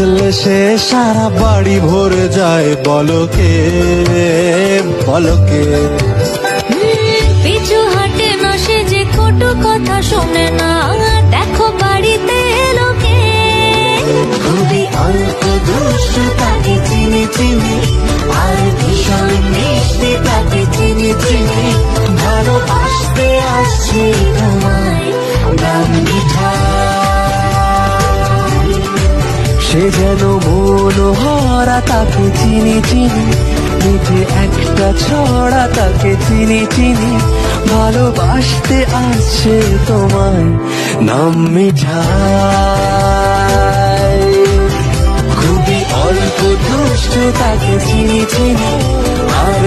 হাসলে সে সারা বাড়ি ভরে যায়, বলো কে, বলো কে। পিছু হাটে না সে যে কটু কথা শোনে না, দেখো বাড়িতে লোকে। খুবই অল্প দুষ্টু তাকে চিনি চিনি, আর ভীষণ মিষ্টি তাকে চিনি চিনি। ভালোবাসতে আসছি তোমায় নাম মিঠাই। সে যেন মনোহরা তাকে চিনি চিনি, নিজে একটা ছড়া তাকে চিনি চিনি। ভালোবাসতে আসছে তোমায় নাম মিঠাই। খুবই অল্প দুষ্টু তাকে চিনি চিনি, আর